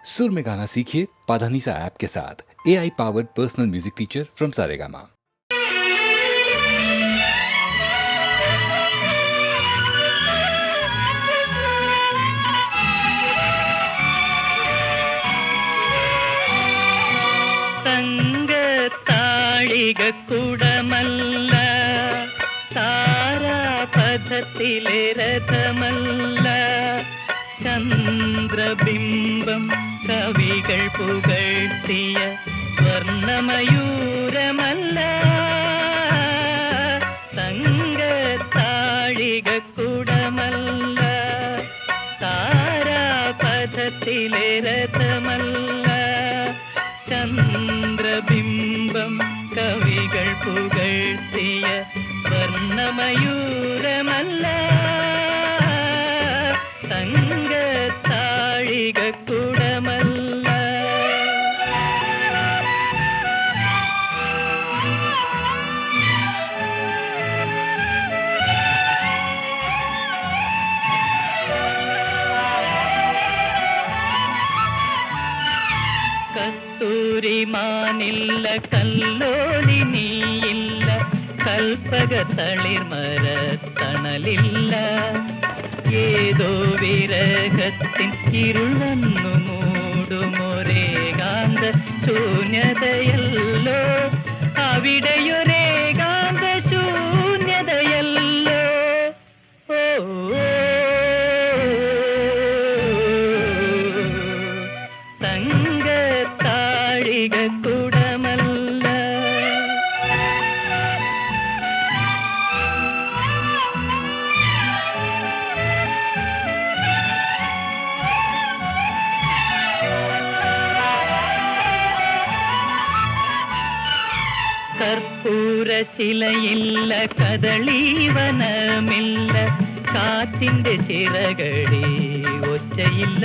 सुर में गाना सीखिए पाधानीसा ऐप के साथ। AI powered personal music teacher from Saregama. കുടമല്ല താരാപഥത്തിലെ രഥമല്ല ചന്ദ്രബിംബം കവികൾ പുകഴ്ത്തിയ സ്വർണമയൂരമല്ല തങ്കത്താഴിക കുടമല്ല താരാപഥത്തിലെ രഥമല്ല ചന്ദ്രബിംബം കവികൾ പുകഴ്ത്തിയ സ്വർണമയൂരമല്ല തങ്കത്താഴിക കുടമല്ല. കസ്തൂരിമാനില്ല കല്ലോലിനിയില്ല കൽപ്പക തളിർമരത്തണലില്ല ഏതോ വിരഹത്തിൻ ഇരുളന്നു മൂടുമൊരേകാന്ത ശൂന്യതയല്ലോ അവിടെയൊരേകാന്ത ശൂന്യതയല്ലോ. ഓ തങ്കത്താഴിക കുടമല്ല. കർപ്പൂരശിലയില്ല കദളീവനമില്ല കാറ്റിന്റെ ചിറകടി ഒച്ചയില്ല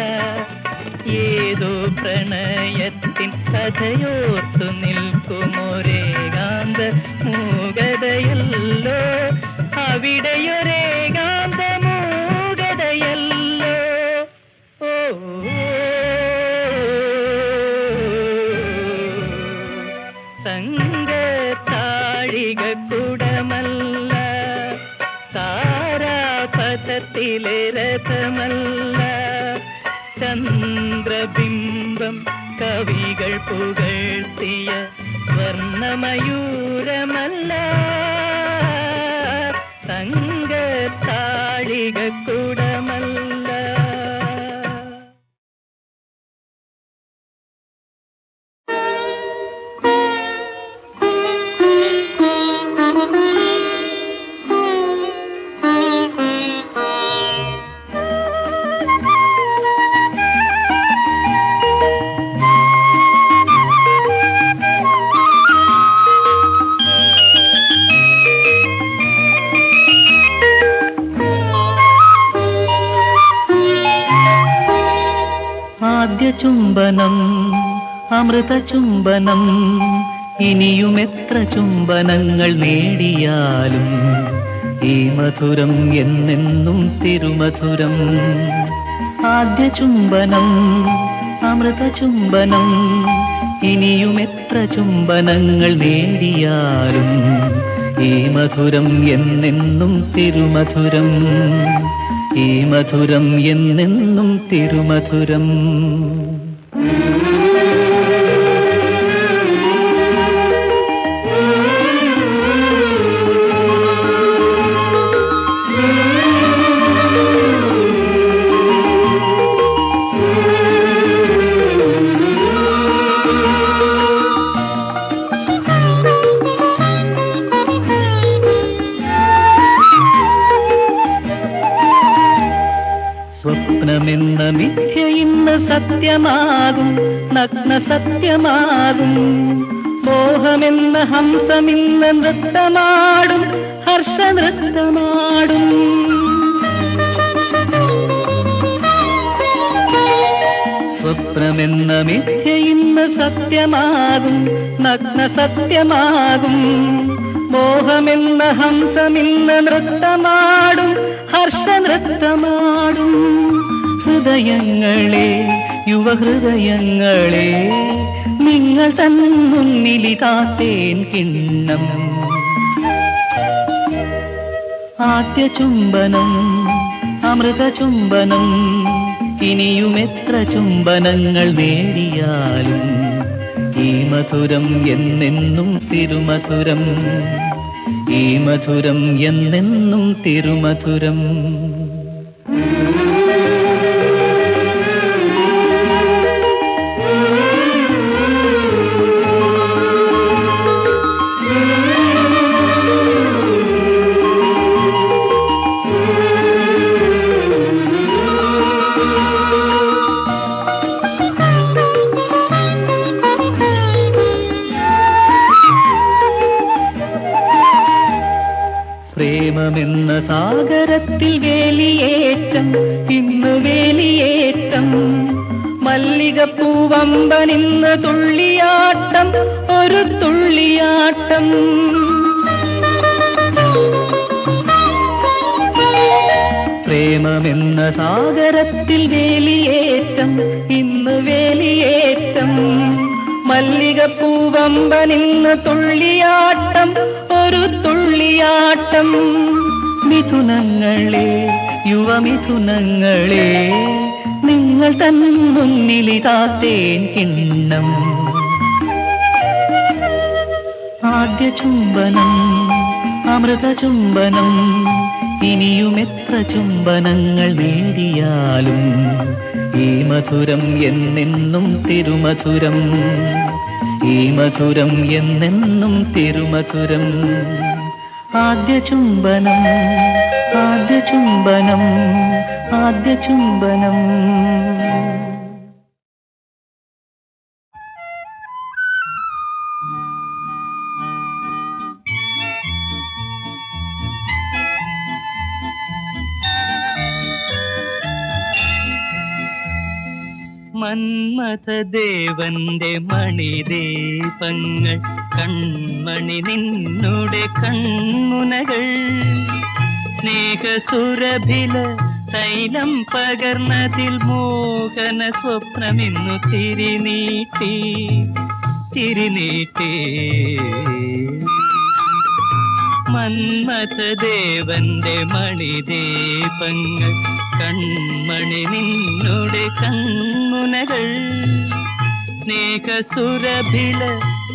ഏതോ പ്രണയത്തിൻ കഥയോർത്തു നിൽക്കുമൊരേകാന്ത മൂകതയല്ലോ അവിടെയൊരേകാന്ത മൂകതയല്ലോ. ഓ തങ്കത്താഴിക കുടമല്ല താരാപഥത്തിലെ രഥമല്ല ചന്ദ്രബിംബം കവികൾ പുകഴ്ത്തിയ സ്വർണമയൂരമല്ല തങ്കത്താഴിക കുടമല്ല. ചുംബനം അമൃത ചുംബനം ഇനിയും എത്ര ചുംബനങ്ങൾ നേടിയാലും ഈ മധുരം എന്നെന്നും തിരുമധുരം. ആദ്യ ചുംബനം അമൃത ചുംബനം ഇനിയും എത്ര ചുംബനങ്ങൾ നേടിയാലും ഈ മധുരം എന്നെന്നും തിരുമധുരം. ഈ മധുരം എന്നെന്നും തിരുമധുരം. സ്വപ്നമെന്ന മിഥ്യ ഇന്ന് സത്യമാകും നഗ്ന സത്യമാകും. മോഹമെന്ന ഹംസമിന്ന് നൃത്തമാടും ഹർഷനൃത്തമാടും. സ്വപ്നമെന്ന മിഥ്യ ഇന്ന് സത്യമാകും നഗ്ന സത്യമാകും. മോഹമെന്ന ഹംസമിന്ന് നൃത്തമാടും ഹർഷനൃത്തമാടും. ഹൃദയങ്ങളെ യുവഹൃദയങ്ങളെ നിങ്ങൾ തന്നുന്നിലിതാത്തേൻ കിണ്ണം. ആദ്യ ചുംബനം അമൃത ചുംബനം, ഇനിയും എത്ര ചുംബനങ്ങൾ നേടിയാലും ഈ മധുരം എന്നെന്നും തിരുമധുരം, ഈ മധുരം എന്നെന്നും തിരുമധുരം. പ്രേമമെന്ന സാഗരത്തിൽ വേലിയേറ്റം, ഇന്ന് വേലിയേറ്റം. മല്ലികപ്പൂവമ്പനിന്ന് തുള്ളിയാട്ടം, ഒരു തുള്ളിയാട്ടം. പ്രേമമെന്ന സാഗരത്തിൽ വേലിയേറ്റം, ഇന്ന് വേലിയേറ്റം. മല്ലികപ്പൂവമ്പനിന്ന് തുള്ളിയാട്ടം, ഒരു തുള്ളിയാട്ടം. മിഥുനങ്ങളെ യുവമിഥുനങ്ങളെ നിങ്ങൾ തന്നുന്നിലിതാത്തേൻ കിണ്ണം. ആദ്യ ചുംബനം അമൃത ചുംബനം, ഇനിയും എത്ര ചുംബനങ്ങൾ നേടിയാലും ഈ മധുരം എന്നെന്നും തിരുമധുരം, ഈ മധുരം എന്നെന്നും തിരുമധുരം. ആദ്യ ചുംബനം ആദ്യ ചുംബനം ആദ്യ ചുംബനം. മന്മഥദേവന്റെ മണിദീപങ്ങൾ, കൺമണി നിന്നുടെ കൺമുനകൾ. സ്നേഹസുരഭില തൈലം പകർന്നതിൽ മോഹന സ്വപ്നമിന്നു തിരിനീട്ടി തിരിനീട്ടി. മന്മഥദേവന്റെ മണിദീപങ്ങൾ, കൺമണി നിന്നുടെ കൺമുനകൾ. സ്നേഹസുരഭില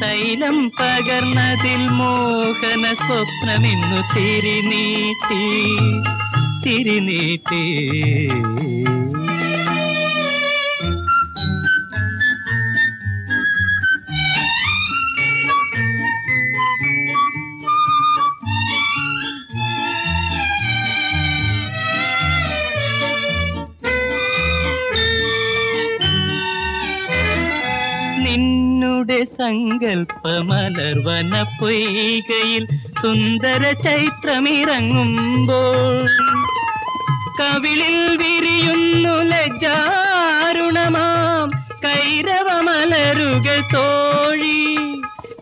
തൈലം പകർന്നതിൽ മോഹന സ്വപ്നമിന്നു തിരിനീട്ടി തിരിനീട്ടി. നിന്നുടെ സങ്കൽപ്പമലർവന പൊയ്കയിൽ സുന്ദര ചൈത്രമിറങ്ങുമ്പോൾ, കവിളിൽ വിരിയുന്നു ലജ്ജാരുണമാം കൈരവമലരുകൾ തോഴി,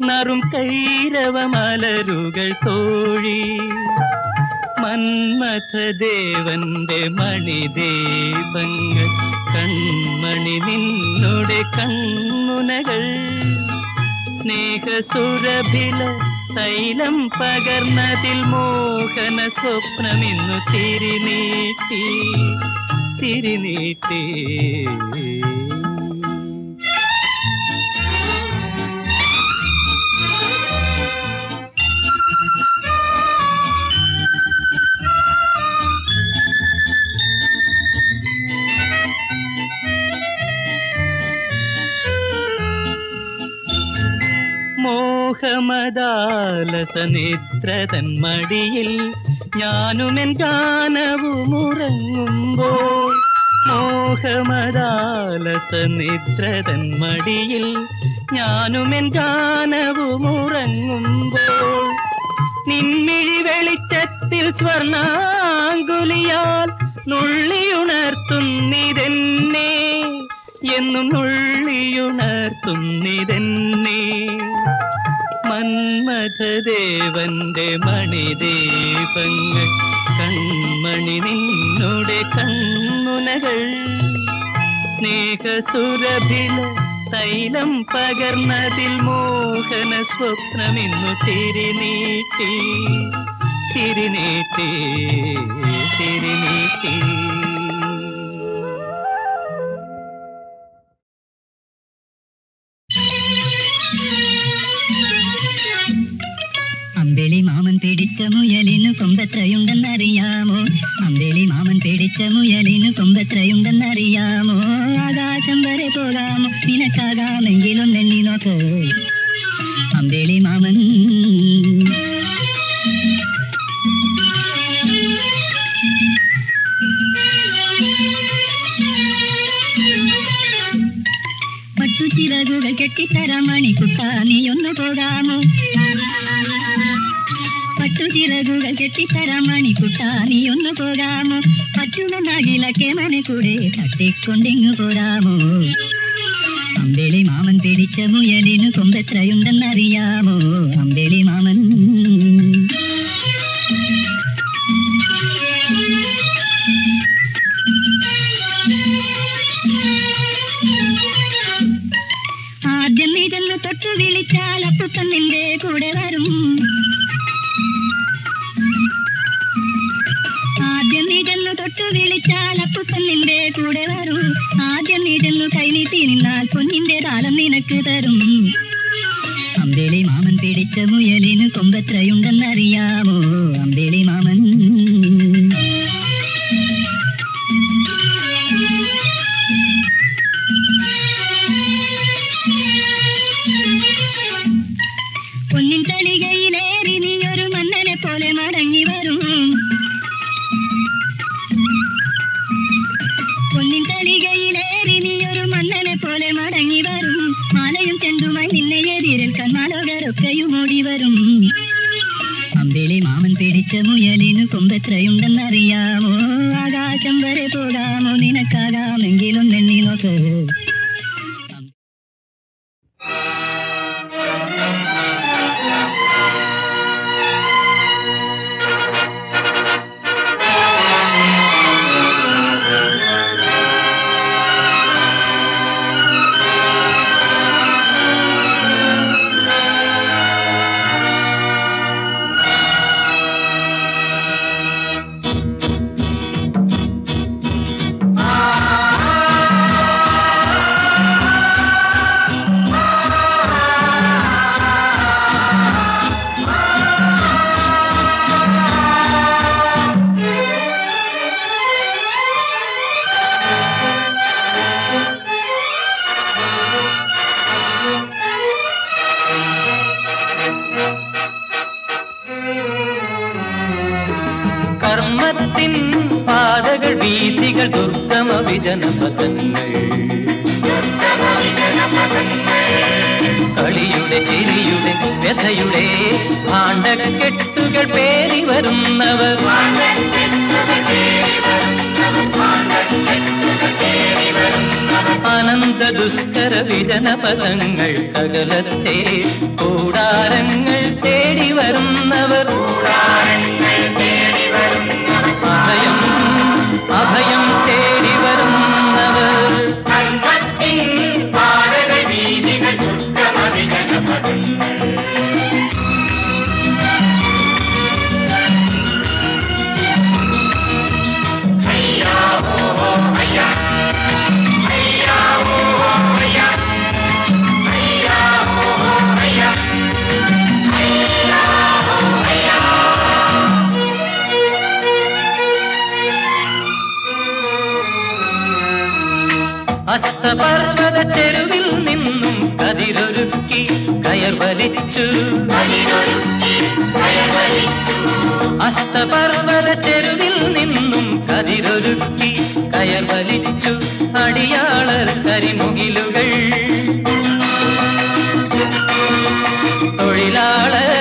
നറും കൈരവമലരുകൾ തോഴി. മന്മഥദേവന്റെ മണിദീപങ്ങൾ, കൺമണി നിന്നുടെ കൺമുനകൾ. സ്നേഹസുരഭില തൈലം പകർന്നതിൽ മോഹന സ്വപ്നമിന്നു തിരിനീട്ടി തിരിനീട്ടി. മോഹമദാലസനിദ്രതൻ മടിയിൽ ഞാനുമെൻ ഗാനവുമുറങ്ങുമ്പോൾ, മോഹമദാലസനിദ്രതൻ മടിയിൽ ഞാനുമെൻ ഗാനവുമുറങ്ങുമ്പോൾ, നിൻമിഴി വെളിച്ചത്തിൽ സ്വർണാങ്കുലിയാൽ നുള്ളിയുണർത്തുന്നിതെന്നെ, എന്നും നുള്ളിയുണർത്തുന്നിതെന്നെ. മന്മഥദേവന്റെ മണിദീപങ്ങൾ, കൺമണി നിന്നുടെ കൺമുനകൾ. സ്നേഹസുരഭില തൈലം പകർന്നതിൽ മോഹന സ്വപ്നമിന്നു തിരിനീട്ടി തിരിനീട്ടി തിരിനീട്ടി. അമ്പിളി മാമൻ പിടിച്ച മുയലിനു കൊമ്പെത്രയുണ്ടെന്നറിയാമോ? അമ്പിളി മാമൻ പിടിച്ച മുയലിനു കൊമ്പെത്രയുണ്ടെന്നറിയാമോ? ആകാശം വരെ പോകാമോ? നിനക്കാകാമെങ്കിലൊന്നെണ്ണി നോക്ക് അമ്പിളി മാമൻ. പട്ടുചിറകുകൾ കെട്ടിത്തരാം മണിക്കുട്ട, നീ ഒന്ന് പോകാമോ? പട്ടുചിറകുകൾ കെട്ടിത്തരാം മണിക്കുട്ട, നീ ഒന്ന് പോകാമോ? പറ്റുമെന്നാകില കേമനെ കൂടെ തട്ടിക്കൊണ്ടിങ്ങു പോരാമോ? അമ്പിളി മാമൻ പിടിച്ച മുയലിനു കൊമ്പെത്രയുണ്ടെന്നറിയാമോ? അമ്പിളി മാമൻ. ആദ്യം നീ ചെന്ന് തൊട്ടു വിളിച്ചാൽ അപ്പുപ്പൻ നിന്റെ കൂടെ വരും. ആദ്യം നീ ചെന്നു തൊട്ടു വിളിച്ചാൽ അപ്പുപ്പൻ നിന്റെ കൂടെ വരും. ആദ്യം നീ ചെന്നു കൈനീട്ടി നിന്നാൽ പൊന്നിന്റെ താലം നിനക്ക് തരും. അമ്പിളി മാമൻ പിടിച്ച മുയലിനു കൊമ്പെത്രയുണ്ടെന്നറിയാമോ? അമ്പിളി മാമൻ. പൊന്നിൻ തളികയിലേറി നീയൊരു മന്നനെ പോലെ മടങ്ങി വരും. പൊന്നിൻ തളികയിലേറി നീയൊരു മന്നനെ പോലെ മടങ്ങി വരും. മാലയും ചെണ്ടുമായി നിന്നെ എതിരേൽക്കാൻ മാലോകരൊക്കെയും ഓടി വരും. അമ്പിളി മാമൻ പിടിച്ച മുയലിനു കൊമ്പെത്രയുണ്ടെന്നറിയാമോ? ആകാശം വരെ പോകാമോ? നിനക്കാകാമെങ്കിലൊന്നെണ്ണി നോക്ക്. കർമ്മത്തിൻ പാതകൾ വീഥികൾ ദുർഗമ വിജനപഥങ്ങൾ. കളിയുടെ ചിരിയുടെ വ്യഥയുടെ ഭാണ്ഡക്കെട്ടുകൾ പേറി വരുന്നവർ. അനന്ത ദുഷ്കര വിജനപഥങ്ങൾ അകലത്തെ കൂടാരങ്ങൾ തേടി വരുന്നവർ. അഭയം അഭയം തേടി വരുന്നവർ. അസ്തപർവത ചെരുവിൽ നിന്നും കതിരൊരുക്കി കയർ വലിച്ചു. അസ്തപർവത ചെരുവിൽ നിന്നും കതിരൊരുക്കി കയർ വലിച്ചു. അടിയാളർ കരിമുകിലുകൾ തൊഴിലാളർ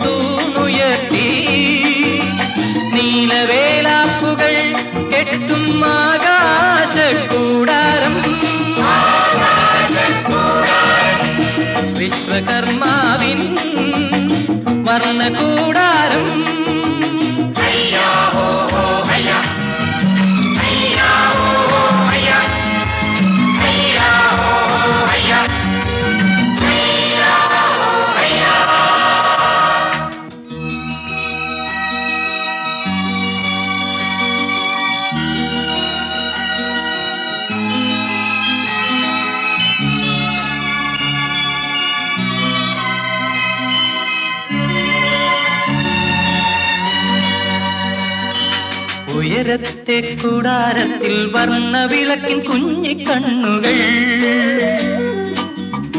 തൂണുയർത്തി. നീലവേലാപ്പുകൾ കെട്ടും ആകാശക്കൂടാരം. വിശ്വകർമാവിൻ വർണ്ണകൂടാരം. ഉയരത്തെ കൂടാരത്തിൽ വർണ്ണവിളക്കിൻ കുഞ്ഞിക്കണ്ണുകൾ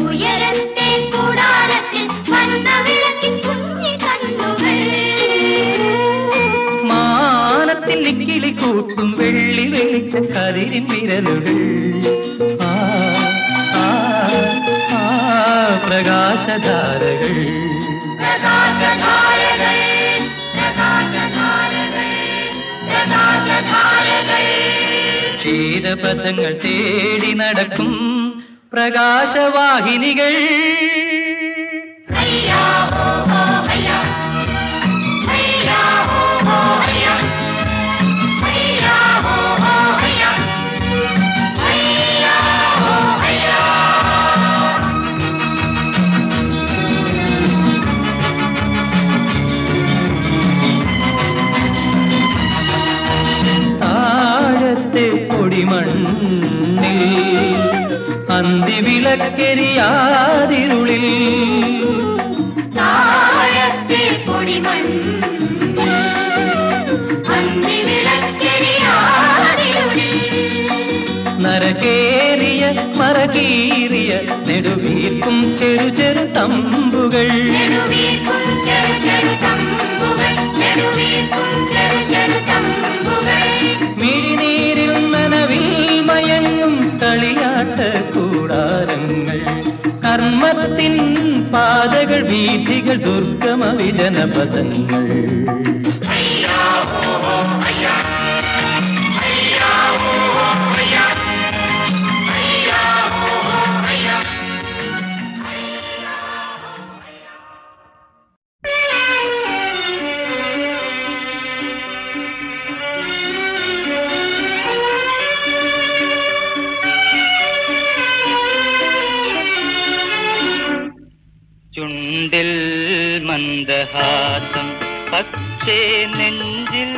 ഉയരത്തെ കൂടാരത്തിൽ വർണ്ണവിളക്കിൻ കുഞ്ഞിക്കണ്ണുകൾ മാനത്തിൽ നിക്കിളി കൂട്ടും വെള്ളി വെളിച്ച കതിരിൻ വിരലുകൾ ആ ആ ആ പ്രകാശധാരകൾ പ്രകാശധാരകൾ പ്രകാശധാരകൾ പ്രകാശധാരകൾ ക്ഷീരപഥങ്ങൾ തേടി നടക്കും പ്രകാശവാഹിനികൾ ഹയ്യാ ഹോ ഹോ ഹയ്യാ ഹയ്യാ ഹോ ഹോ ഹയ്യാ ഹയ്യാ ഹോ ഹോ ഹയ്യാ ഹയ്യാ ഹോ ഹയ്യാ താഴത്തെ പൊടിമണ്ണിൽ അന്തിവിളക്കെരിയാതിരുളിൽ താഴത്തെ പൊടിമണ്ണിൽ അന്തിവിളക്കെരിയാതിരുളിൽ നരകേറിയ മറകീറിയ നെടുവീർക്കും ചെറു ചെറു തമ്പുകൾ നെടുവീർക്കും ചെറു ചെറു തമ്പുകൾ നെടുവീർക്കും ചെറു ചെറു തമ്പുകൾ മിഴിനീരിൽ നനവിൽ മയങ്ങും കളിയാട്ട കൂടാരങ്ങൾ കർമ്മത്തിൻ പാതകൾ വീഥികൾ ദുർഗമ വിജനപദങ്ങൾ ഹയ്യാ ഹോ ഹോ ഹയ്യാ ഹയ്യാ ഹോ ഹോ ഹയ്യാ ഹയ്യാ ഹോ ഹോ ഹയ്യാ ചുണ്ടിൽ മന്ദഹാസം പക്ഷേ നെഞ്ചിൽ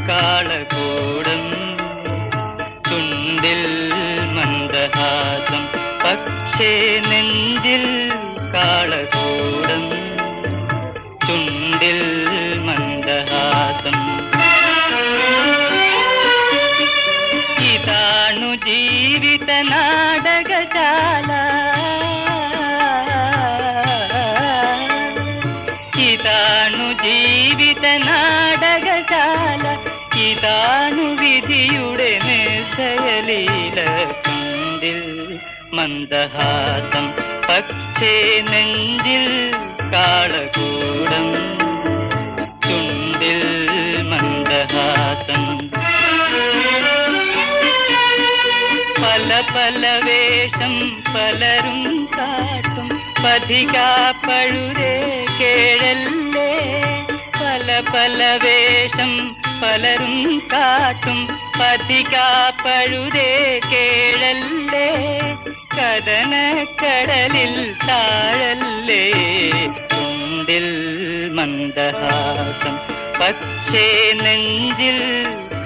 കാളകൂടം ചുണ്ടിൽ മന്ദഹാസം പക്ഷേ നെഞ്ചിൽ കാളകൂടം ചുണ്ടിൽ മന്ദഹാസം ഇതാണു ജീവിത നാടകശാല ഇതാണു ജീവിത നാടകശാല ഇതാണു വിധിയുടെ നിശ്ചയലീല ചുണ്ടിൽ മന്ദഹാസം പക്ഷേ നെഞ്ചിൽ കാളകൂടം ചുണ്ടിൽ മന്ദഹാസം പല പല വേഷം പലരും കാട്ടും പതികാപ്പഴുരേ കേഴല്ലേ പല പല വേഷം പലരും കാട്ടും പതികാപ്പഴുരേ കേഴല്ലേ കടനക്കടലിൽ താഴല്ലേ ചുണ്ടിൽ മന്ദഹാസം പക്ഷേ നെഞ്ചിൽ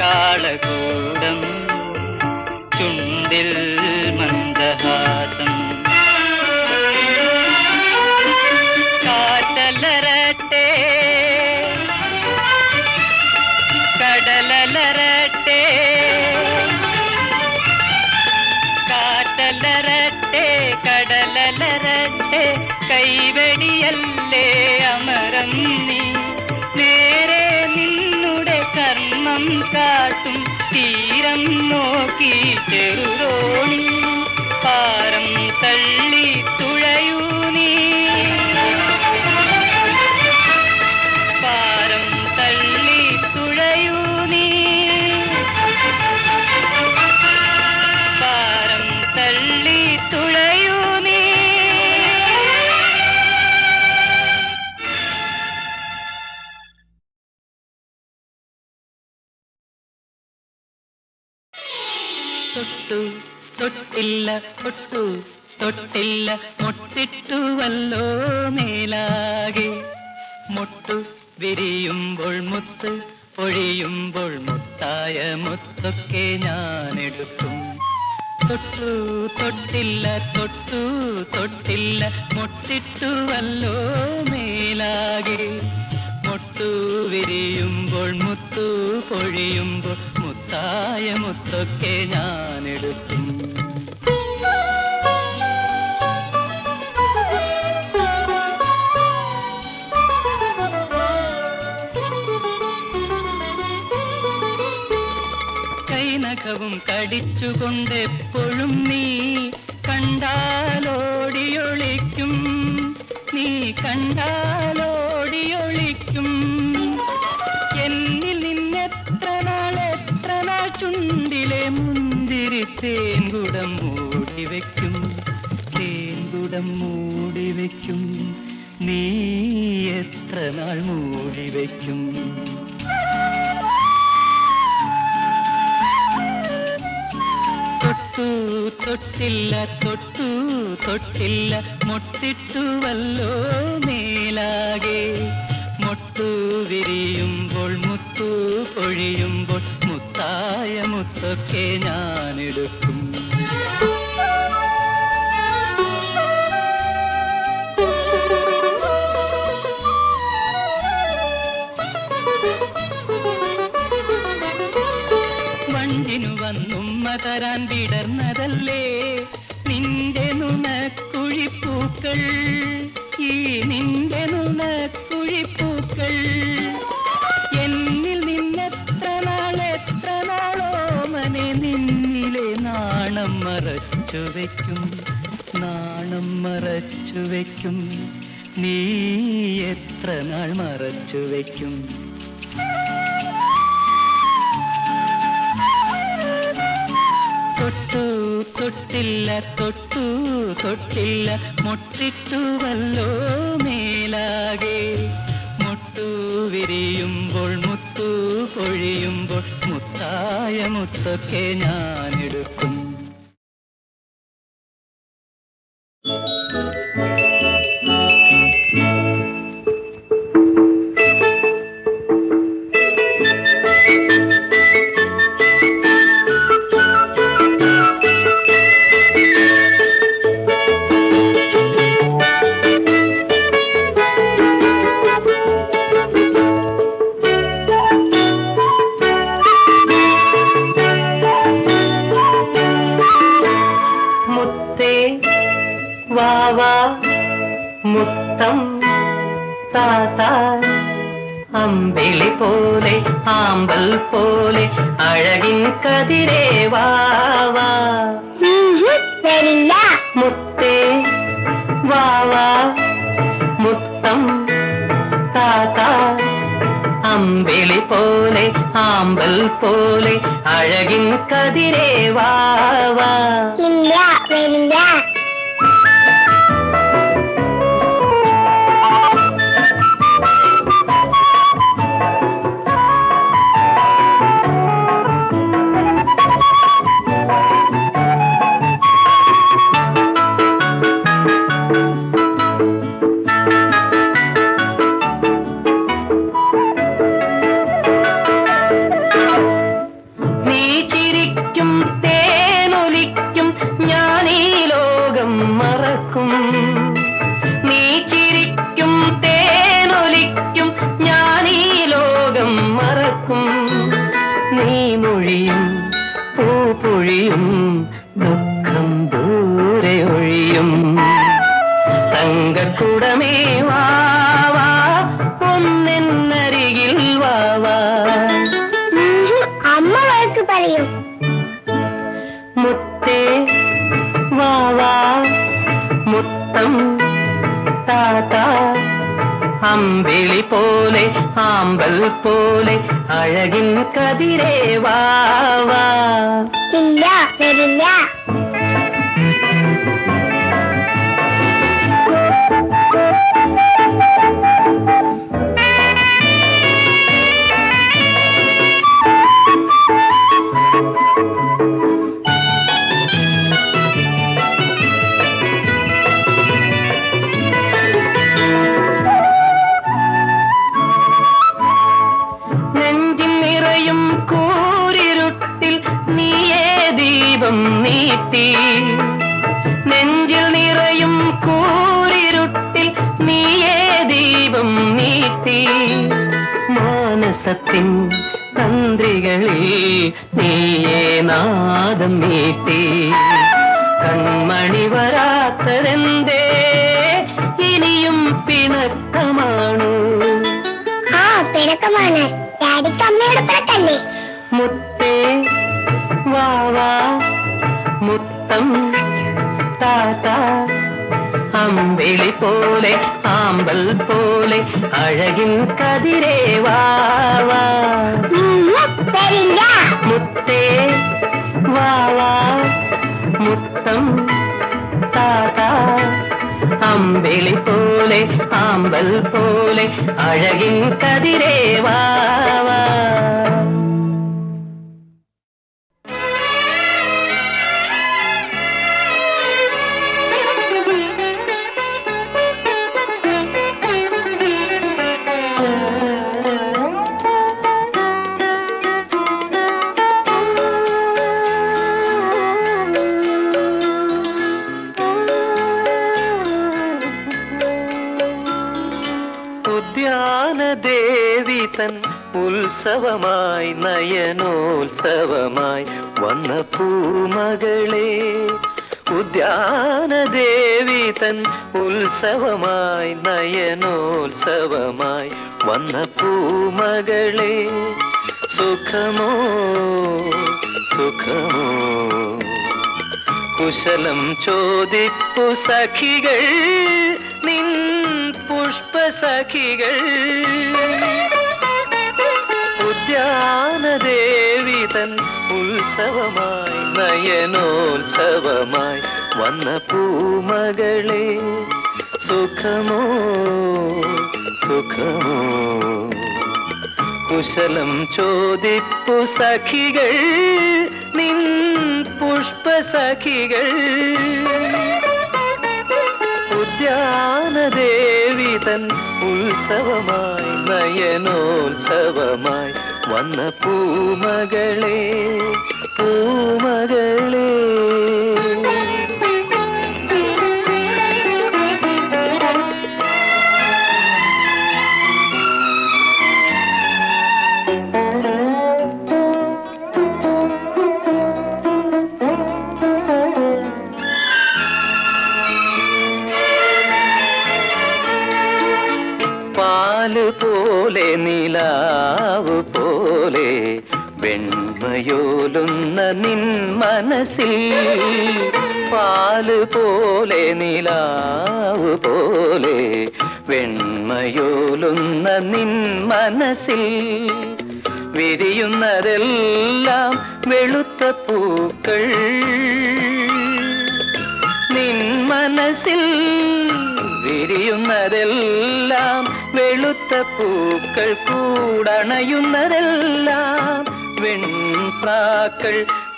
കാളകൂടം ചുണ്ടിൽ മന്ദഹാസം കാറ്റലരട്ടെ കടലലരട്ടെ കാറ്റലരട്ടെ കടലലരട്ടെ കൈവെടിയല്ലേ അമരം നീ നേരെ നിന്നുടെ കർമ്മം കാട്ടും തീരം നോക്കി ചെറുതോണി പാരം തള്ളി തുഴയൂ നീ പാരം തള്ളി തുഴയൂ നീ പാരം തള്ളി തുഴയൂ നീ തൊട്ടു തൊട്ടില്ല തൊട്ടു തൊട്ടില്ല മുട്ടിട്ടുവല്ലോ മേലാകെ മുട്ടു വിരിയുമ്പോൾ മുത്ത് പൊഴിയുമ്പോൾ മുത്തായ മുത്തൊക്കെ ഞാനെടുക്കും തൊട്ടു തൊട്ടില്ല തൊട്ടു തൊട്ടില്ല മുട്ടിട്ടുവല്ലോ മേലാകെ മുട്ടു വിരിയുമ്പോൾ മുത്തു പൊഴിയുമ്പോൾ മുത്തായ മുത്തൊക്കെ ഞാനെടുക്കും. കൈനഖവും കടിച്ചുകൊണ്ടെപ്പോഴും നീ കണ്ടാലോടിയൊളിക്കും, നീ കണ്ടാലോടിയൊളിക്കും. എന്നിൽ നിന്നെത്ര നാൾ ചുണ്ടിലെ മുന്തിരി തേൻകുടം മൂടിവെക്കും, തേൻകുടം മൂടിവെക്കും. നീ എത്ര നാൾ മൂടിവെക്കും? തൊട്ടില്ല തൊട്ടു തൊട്ടില്ല മൊട്ടിട്ടുവല്ലോ മേലാകെ. മൊട്ടു വിരിയുമ്പോൾ മുത്തു പൊഴിയുമ്പോൾ മുത്തായ മുത്തൊക്കെ ഞാനെടുക്കും. വണ്ടിനു വന്നുമ്മ തരാൻ വിടർന്നതല്ലേ നിന്റെ നുണക്കുഴിപ്പൂക്കൾ, ഈ നിന്റെ നുണക്കുഴിപ്പൂക്കൾ. എന്നിൽ നിന്നെത്ര നാളോ മനെ നിന്നിലെ നാണം മറച്ചു വയ്ക്കും, നാണം മറച്ചു വയ്ക്കും. നീ എത്ര നാൾ മറച്ചു വയ്ക്കും? തൊട്ടില്ല തൊട്ടു തൊട്ടില്ല മൊട്ടിട്ടുവല്ലോ മേലാകെ. മൊട്ടു വിരിയുമ്പോൾ മുത്തു പൊഴിയുമ്പോൾ മുത്തായ മുത്തൊക്കെ ഞാനെടുക്കും. മുത്തം താത്ത അമ്പിളി പോലെ ആമ്പൽ പോലെ അഴകിൻ കതിരേ വാവാ. മുത്തേ വാവാ മുത്തം താത്ത അമ്പിളി പോലെ ആമ്പൽ പോലെ അഴകിൻ കതിരേ വാവാ. ഇല്ല വരില്ല. ദുഃഖം ദൂരെ ഒഴിയും തങ്കക്കുടമേ വാവാ ഒന്നെന്നരികിൽ വാവാ. അമ്മ വഴക്ക് പറയും. മുത്തേ വാവാ മുത്തം താത്ത അമ്പിളി പോലെ ആമ്പൽ പോലെ അഴകിൻ കതിരേ വാവാ. ഇല്ല വരില്ല. നെഞ്ചിൽ നിറയും കൂരിരുട്ടിൽ നീയേ ദീപം നീട്ടി മാനസത്തിൻ തന്ത്രികളിൽ നീയേ നാദം മീട്ടി. കൺമണി വരാത്തതെന്തേ ഇനിയും പിണക്കമാണു? ആ പിണക്കമാണ്. ഡാഡിക്ക് അമ്മയോട് പിണക്കല്ലേ? മുത്തേ വാവാ മുത്തം താത്ത, അമ്പിളി പോലെ ആമ്പൽ പോലെ അഴകിൻ കതിരേ വാവാ. വരില്ല. മുത്തേ വാവാ മുത്തം താത്ത, അമ്പിളി പോലെ ആമ്പൽ പോലെ അഴകിൻ കതിരേ വാവാ. ഉദ്യാനദേവി തൻ ഉത്സവമായി നയനോത്സവമായി വന്ന പൂമകളെ, ഉദ്യാനദേവി തൻ ഉത്സവമായി നയനോത്സവമായി വന്ന പൂമകളെ, സുഖമോ സുഖമോ കുശലം ചോദിപ്പു സഖികൾ നിൻ പുഷ്പസഖികൾ. ഉദ്യാനദേവി തൻ ഉത്സവമായി നയനോത്സവമായി വന്ന പൂമകളെ, സുഖമോ സുഖമോ കുശലം ചോദിപ്പു സഖികൾ നിൻ പുഷ്പസഖികൾ. ഉദ്യാനദേവി തൻ ഉത്സവമായി നയനോത്സവമായി വന്ന പൂമകളെ, പൂമകളെ. പാല് പോലെ നിലാവ് പോലെ വെണ്മയോലുന്ന നിൻ മനസ്സിൽ, പാല് പോലെ നിലാവ് പോലെ വെണ്മയോലുന്ന നിൻ മനസ്സിൽ വിരിയുന്നതെല്ലാം വെളുത്ത പൂക്കൾ. നിൻ മനസ്സിൽ വിരിയുന്നതെല്ലാം വെളുത്ത പൂക്കൾ, കൂടണയുന്നതെല്ലാം വെൺപ്രാക്കൾ.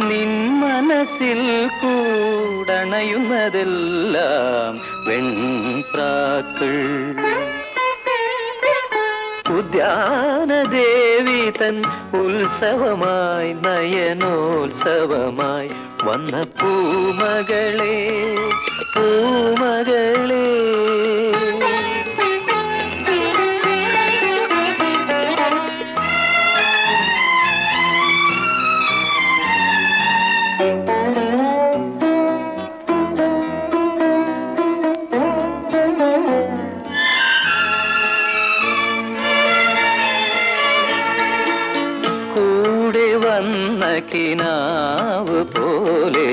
നിൻ മനസ്സിൽ കൂടണയുന്നതെല്ലാം വെൺപ്രാക്കൾ. ഉദ്യാനദേവി തൻ ഉത്സവമായി നയനോത്സവമായി വന്ന പൂമകളെ, പൂമകളെ. കൂടെ വന്ന കിനാവ് പോലെ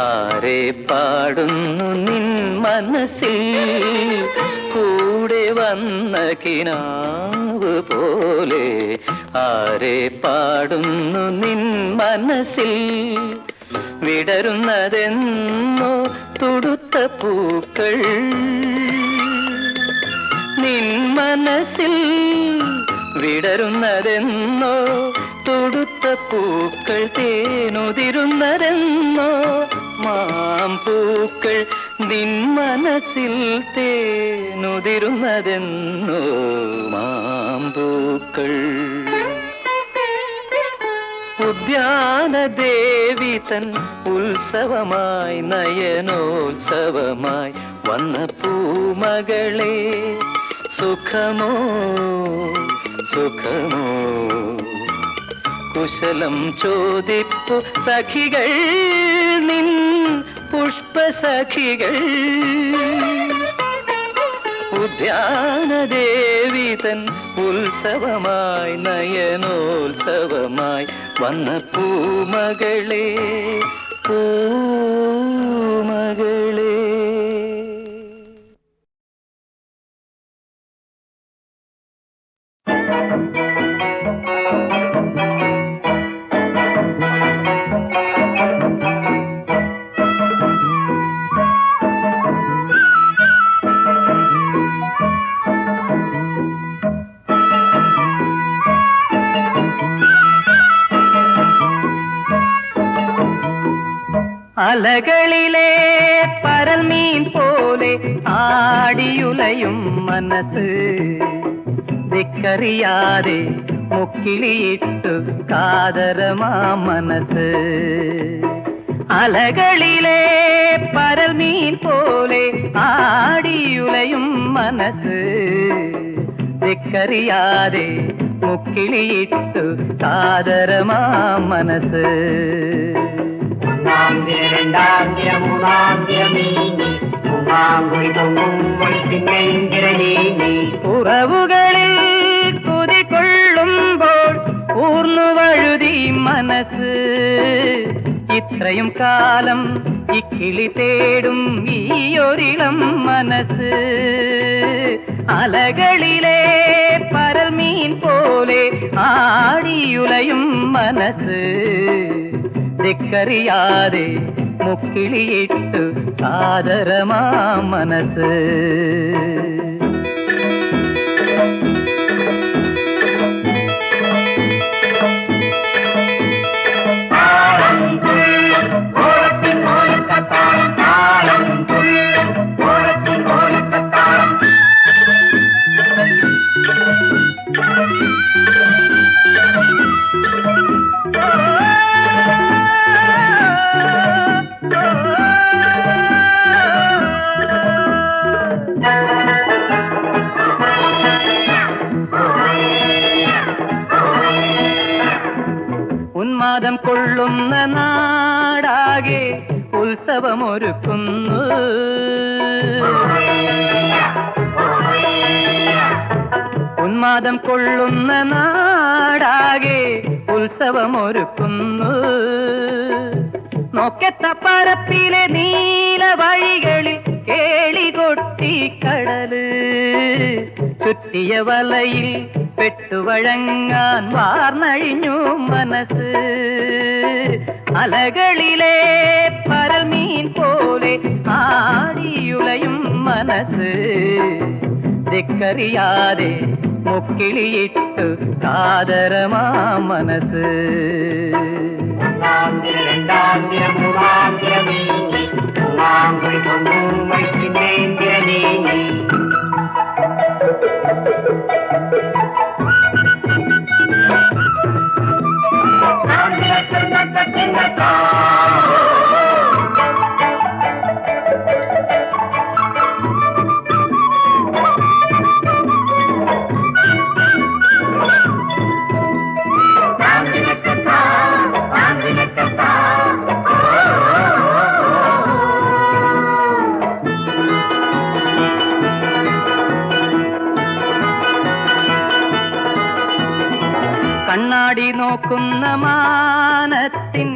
ആരെ പാടുന്നു നിൻ മനസ്സിൽ, കൂടെ വന്ന കിനാവ് പോലെ ആരെ പാടുന്നു നിൻ മനസ്സിൽ. വിടരുന്നതെന്നോ തുടുത്ത പൂക്കൾ, നിൻ മനസ്സിൽ വിടരുന്നതെന്നോ തുടുത്ത പൂക്കൾ. തേനുതിരുന്നതെന്നോ മാമ്പൂക്കൾ. നിൻ മനസ്സിൽ തേനുതിരുന്നതെന്നോ മാമ്പൂക്കൾ. ഉദ്യാനദേവി തൻ ഉത്സവമായി നയനോത്സവമായി വന്ന പൂമകളെ, സുഖമോ സുഖമോ കുശലം ചോദിപ്പു സഖികൾ നിൻ പുഷ്പസഖികൾ ഉദ്യാനദേവി തൻ ഉത്സവമായി നയനോത്സവമായി വന്ന പൂമകളെ പൂമകളെ. അലകളിലെ പരൽമീൻ പോലെ ആടിയുലയും മനസ്സ് ദിക്കറിയാതെ മുക്കിളിയിട്ടു കാതരമാ മനസ്സ്. അലകളിലെ പരൽമീൻ പോലെ ആടിയുലയും മനസ്സ് ദിക്കറിയാതെ മുക്കിളിയിട്ടു കാതരമാ മനസ്സ്. ഉറവുകളിൽ കുതികൊള്ളുമ്പോൾ ഊർന്നു വഴുതി മനസ്സ് ഇത്രയും കാലം ഇക്കിളി തേടും ഈയൊരിളം മനസ്സ്. അലകളിലെ പരൽമീൻ പോലെ ആടിയുലയും മനസ്സ് ദിക്കറിയാതെ മുക്കിളിയിട്ടു ആദരമാ മനസ്സ്. ഉന്മാദം കൊള്ളുന്ന നാടാകെ ഉത്സവമൊരുക്കുന്നു. ഉന്മാദം കൊള്ളുന്ന നാടാകെ ഉത്സവമൊരുക്കുന്നു. നോക്കെത്ത പരപ്പിലെ നീല വഴികളിൽ കേളികൊട്ടി കടല് ചുറ്റിയ വലയിൽ പെട്ടുവഴങ്ങാൻ വാർന്നഴിഞ്ഞു മനസ്സ്. അലകളിലെ പരൽമീൻ പോലെ ആടിയുലയും മനസ്സ് ദിക്കറിയാതെ മുക്കിളിയിട്ടു കാതരമാ മനസ്സ്. കണ്ണാടി നോക്കുന്ന മാനത്തിൻ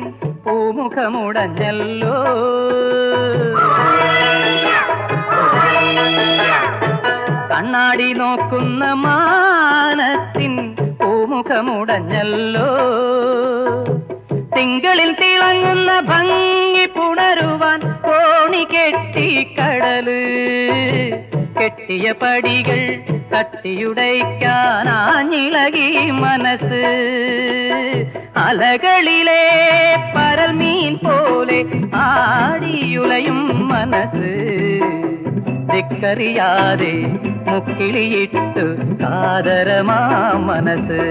പൂമുഖമുടഞ്ഞല്ലോ. കണ്ണാടി നോക്കുന്ന മാനത്തിൻ പൂമുഖമുടഞ്ഞല്ലോ. തിങ്കളിൽ തിളങ്ങുന്ന ഭംഗി പുണരുവാൻ കോണി കെട്ടി കടല് കെട്ടിയ പടികൾ തട്ടിയുടയ്ക്കാനാഞ്ഞിളകി മനസ്സ്. അലകളിലെ പരൽമീൻ പോലെ ആടിയുലയും മനസ്സ് ദിക്കറിയാതെ മുക്കിളിയിട്ടു കാതരമാ മനസ്സ്.